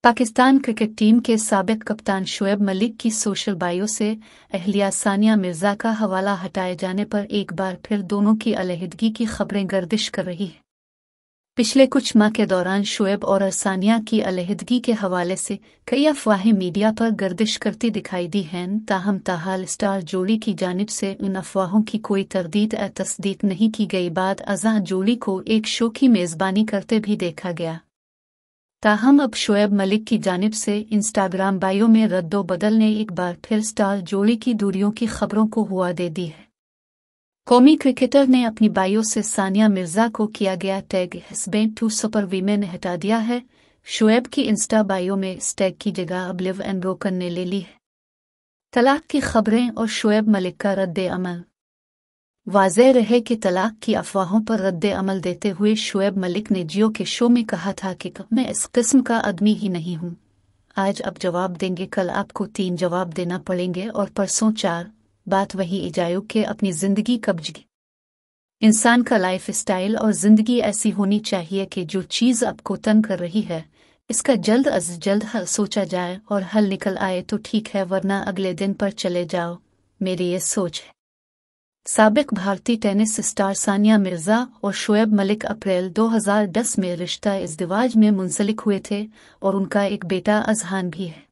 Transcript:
Pakistan cricket team के साबिक कप्तान शोएब मलिक की सोशल बायो से अहलिया सानिया मिर्जा का हवाला हटाए जाने पर एक बार फिर दोनों की अलहदगी की खबरें गर्दिश कर रही हैं। पिछले कुछ माह के दौरान शोएब और सानिया की अलहदगी के हवाले से कई अफवाहें मीडिया पर गर्दिश करती दिखाई दी हैं। ताहम ताहाल स्टार जोड़ी की जानिब से इन अफवाहों की कोई तरदीद या तस्दीक नहीं की गई। बाद अज़ां जोड़ी को एक शो की मेज़बानी करते भी देखा गया। ताहम अब शोएब मलिक की जानिब से इंस्टाग्राम बायो में रद्दो बदल ने एक बार फिर स्टार जोड़ी की दूरियों की खबरों को हुआ दे दी है। कौमी क्रिकेटर ने अपनी बायो से सानिया मिर्जा को किया गया tag husband to super women हटा दिया है। शोएब की इंस्टा बायो में इस टैग की जगह अब लिव एंड ब्रोकन ने ले ली है। तलाक की खबरें और शोएब मलिक का रद्द अमल। वाज़ेह रहे कि तलाक की अफवाहों पर रद्द अमल देते हुए शोएब मलिक ने जियो के शो में कहा था कि मैं इस किस्म का आदमी ही नहीं हूँ। आज आप जवाब देंगे, कल आपको 3 जवाब देना पड़ेंगे और परसों 4। बात वही इजायो कि अपनी ज़िंदगी कब्ज़ी। इंसान का लाइफ स्टाइल और ज़िंदगी ऐसी होनी चाहिए कि जो चीज़ आपको तंग कर रही है इसका जल्द अज जल्द हल सोचा जाए और हल निकल आए तो ठीक है, वरना अगले दिन पर चले जाओ। मेरी ये सोच है। साबिक भारतीय टेनिस स्टार सानिया मिर्जा और शोएब मलिक अप्रैल 2010 में रिश्ता इज़्दिवाज में मुंसलिक हुए थे और उनका एक बेटा अज़हान भी है।